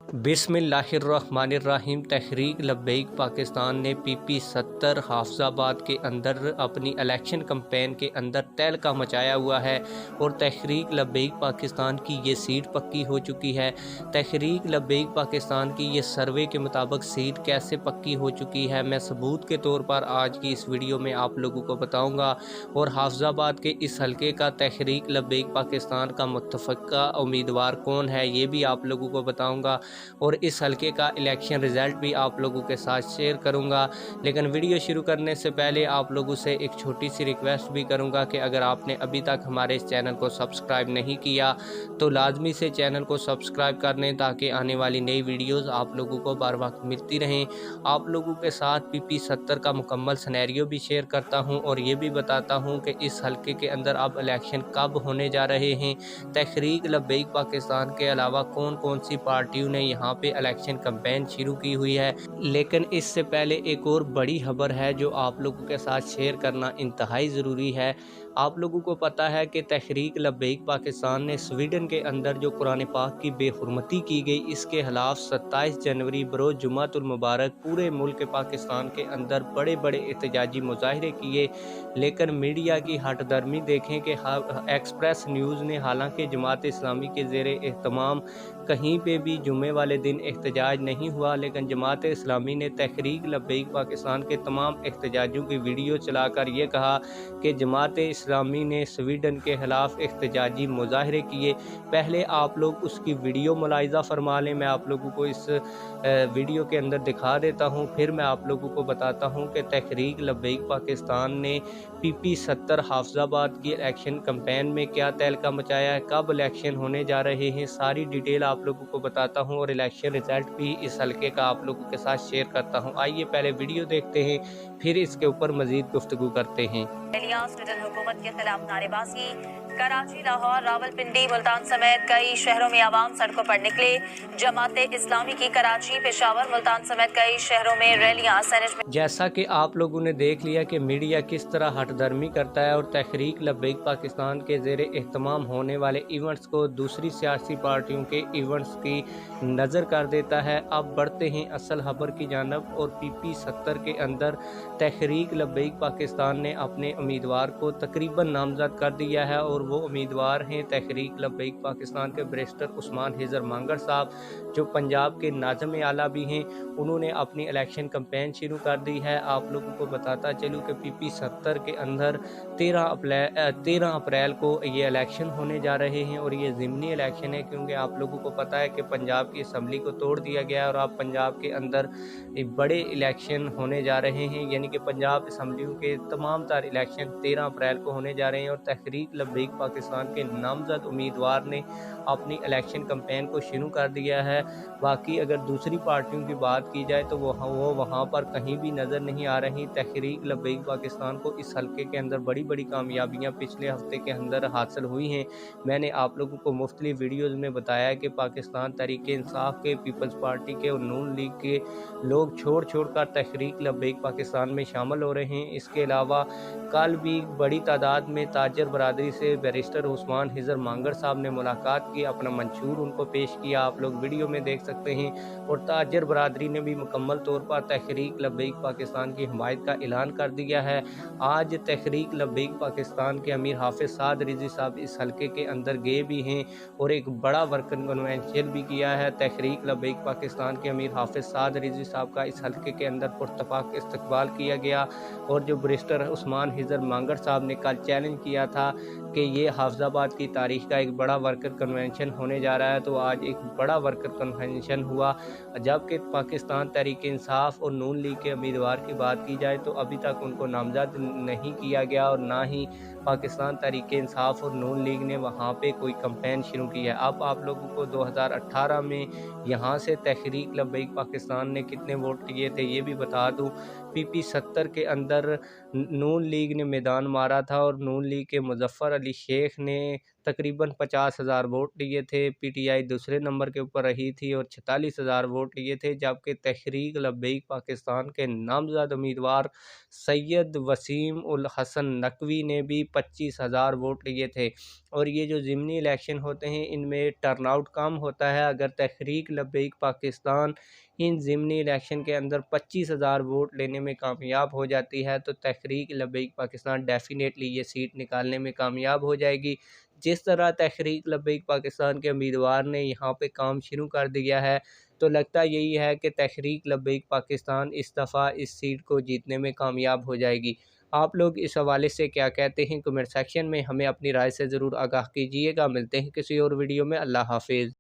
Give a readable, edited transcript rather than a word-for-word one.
बिस्मिल्लाहिर्रहमानिर्रहीम। तहरीक लब्बैक पाकिस्तान ने PP-70 हाफिजाबाद के अंदर अपनी इलेक्शन कैंपेन के अंदर तहलका मचाया हुआ है और तहरीक लब्बैक पाकिस्तान की ये सीट पक्की हो चुकी है। तहरीक लब्बैक पाकिस्तान की ये सर्वे के मुताबिक सीट कैसे पक्की हो चुकी है, मैं सबूत के तौर पर आज की इस वीडियो में आप लोगों को बताऊँगा। और हाफिजाबाद के इस हलके का तहरीक लब्बैक पाकिस्तान का मुत्तफ़क़ा उम्मीदवार कौन है, ये भी आप लोगों को बताऊँगा और इस हलके का इलेक्शन रिज़ल्ट भी आप लोगों के साथ शेयर करूंगा। लेकिन वीडियो शुरू करने से पहले आप लोगों से एक छोटी सी रिक्वेस्ट भी करूंगा कि अगर आपने अभी तक हमारे इस चैनल को सब्सक्राइब नहीं किया तो लाजमी से चैनल को सब्सक्राइब कर लें ताकि आने वाली नई वीडियोज़ आप लोगों को बर वक्त मिलती रहें। आप लोगों के साथ PP-70 का मुकम्मल सिनेरियो भी शेयर करता हूँ और ये भी बताता हूँ कि इस हलके के अंदर अब इलेक्शन कब होने जा रहे हैं। तहरीक लब्बैक पाकिस्तान के अलावा कौन कौन सी पार्टियों ने यहाँ पे इलेक्शन कैंपेन शुरू की हुई है। लेकिन इससे पहले एक और बड़ी खबर है जो आप लोगों के साथ शेयर करना इंतहाई ज़रूरी है। आप लोगों को पता है कि तहरीक लब्बैक पाकिस्तान ने स्वीडन के अंदर जो कुरान पाक की बेहुरमती की गई, इसके खिलाफ 27 जनवरी बरोज़ जुमातुल मुबारक पूरे मुल्क पाकिस्तान के अंदर बड़े बड़े एहतजाजी मुजाहरे किए। लेकिन मीडिया की हठधर्मी देखें कि एक्सप्रेस न्यूज़ ने, हालांकि जमात इस्लामी के ज़ेर एहतमाम कहीं पे भी जुमे वाले दिन एहतजाज नहीं हुआ, लेकिन जमात इस्लामी ने तहरीक लब्बैक पाकिस्तान के तमाम एहतजाजों की वीडियो चलाकर ये कहा कि जमात इस्लामी ने स्वीडन के ख़िलाफ़ एहतजाजी मुजाहरे किए। पहले आप लोग उसकी वीडियो मुलाहिज़ा फरमा लें, मैं आप लोगों को इस वीडियो के अंदर दिखा देता हूँ, फिर मैं आप लोगों को बताता हूँ कि तहरीक लब्बैक पाकिस्तान ने PP-70 हाफिजाबाद की इलेक्शन कैंपेन में क्या तहलका मचाया है, कब इलेक्शन होने जा रहे हैं, सारी डिटेल आप लोगों को बताता हूं और इलेक्शन रिजल्ट भी इस हलके का आप लोगों के साथ शेयर करता हूं। आइए पहले वीडियो देखते हैं, फिर इसके ऊपर मजीद गुफ्तगू करते हैं। स्वीडन हुकूमत के खिलाफ नारेबाजी। कराची, लाहौर, रावलपिंडी, मुल्तान समेत कई शहरों में आवाम सड़कों पर निकले। जमात इस्लामी की कराची, पेशावर, मुल्तान समेत कई शहरों में रैलियां। जैसा कि आप लोगों ने देख लिया कि मीडिया किस तरह हठधर्मी करता है और तहरीक लब्बैक पाकिस्तान के ज़ेर एहतमाम होने वाले इवेंट्स को दूसरी सियासी पार्टियों के इवेंट्स की नज़र कर देता है। अब बढ़ते हैं असल खबर की जानब और PP-70 के अंदर तहरीक लब्बैक पाकिस्तान ने अपने उम्मीदवार को तकरीबन नामज़द कर दिया है और वो उम्मीदवार हैं तहरीक लब्बैक पाकिस्तान के बैरिस्टर उस्मान हिजर मांगर साहब, जो पंजाब के नाज़िम आला भी हैं। उन्होंने अपनी इलेक्शन कैंपेन शुरू कर दी है। आप लोगों को बताता चलूँ कि PP-70 के अंदर 13 अप्रैल को ये इलेक्शन होने जा रहे हैं और ये ज़िमनी इलेक्शन है, क्योंकि आप लोगों को पता है कि पंजाब की असम्बली को तोड़ दिया गया है और अब पंजाब के अंदर बड़े इलेक्शन होने जा रहे हैं, यानी कि पंजाब असम्बलियों के तमाम तर इलेक्शन 13 अप्रैल को होने जा रहे हैं और तहरीक लब्बैक पाकिस्तान के नामज़द उम्मीदवार ने अपनी इलेक्शन कैंपेन को शुरू कर दिया है। बाकी अगर दूसरी पार्टियों की बात की जाए तो वो वहाँ पर कहीं भी नज़र नहीं आ रही। तहरीक लब्बैक पाकिस्तान को इस हलके के अंदर बड़ी बड़ी कामयाबियाँ पिछले हफ्ते के अंदर हासिल हुई हैं। मैंने आप लोगों को मुख्तलिफ वीडियोज़ में बताया कि पाकिस्तान तहरीक इंसाफ के, पीपल्स पार्टी के और नून लीग के लोग छोड़ कर तहरीक लब्बैक पाकिस्तान में शामिल हो रहे हैं। इसके अलावा कल भी बड़ी तादाद में ताजर बरादरी से बैरिस्टर उस्मान हिजर मांगर साहब ने मुलाकात की, अपना मंशूर उनको पेश किया, आप लोग वीडियो में देख सकते हैं। और ताजर बरादरी ने भी मुकम्मल तौर पर तहरीक लब्बैक पाकिस्तान की हमायत का ऐलान कर दिया है। आज तहरीक लब्बैक पाकिस्तान के अमीर हाफिज साद रिजवी साहब इस हलके के अंदर गए भी हैं और एक बड़ा वर्कर कन्वेंशन भी किया है। तहरीक लब्बैक पाकिस्तान के अमीर हाफिज साद रिजवी साहब का इस हलके के अंदर पुरतफाक इस्तकबाल किया गया और जो बैरिस्टर उस्मान हिजर मांगर साहब ने कल चैलेंज किया था कि ये हाफिजाबाद की तारीख का एक बड़ा वर्कर कन्वेंशन होने जा रहा है, तो आज एक बड़ा वर्कर कन्वेंशन हुआ। जबकि पाकिस्तान तहरीक इंसाफ और नून लीग के उम्मीदवार की बात की जाए तो अभी तक उनको नामज़द नहीं किया गया और ना ही पाकिस्तान तहरीक इंसाफ और नून लीग ने वहाँ पे कोई कैंपेन शुरू की है। अब आप लोगों को 2018 में यहाँ से तहरीक लब्बैक पाकिस्तान ने कितने वोट लिए थे ये भी बता दूँ। PP-70 के अंदर नून लीग ने मैदान मारा था और नून लीग के मुजफ्फर अली शेख ने تقریباً 50,000 ووٹ لیے تھے، پی ٹی آئی دوسرے نمبر کے اوپر رہی تھی اور 46,000 ووٹ لیے تھے، جبکہ تحریک لبیک پاکستان کے نامزد امیدوار سید وسیم الحسن نقوی نے بھی 25,000 ووٹ لیے تھے۔ اور یہ جو ضمنی الیکشن ہوتے ہیں ان میں ٹرن آؤٹ کم ہوتا ہے۔ اگر تحریک لبیک پاکستان ان ضمنی الیکشن کے اندر 25,000 ووٹ لینے میں کامیاب ہو جاتی ہے تو تحریک لبیک پاکستان ڈیفینیٹلی یہ سیٹ نکالنے میں کامیاب ہو جائے گی۔ جس طرح تحریک لبیک پاکستان کے امیدوار نے یہاں پہ کام شروع کر دیا ہے تو لگتا یہی ہے کہ تحریک لبیک پاکستان اس دفعہ اس سیٹ کو جیتنے میں کامیاب ہو جائے گی۔ آپ لوگ اس حوالے سے کیا کہتے ہیں کمنٹ سیکشن میں ہمیں اپنی رائے سے ضرور آگاہ کیجیے گا۔ ملتے ہیں کسی اور ویڈیو میں۔ اللہ حافظ۔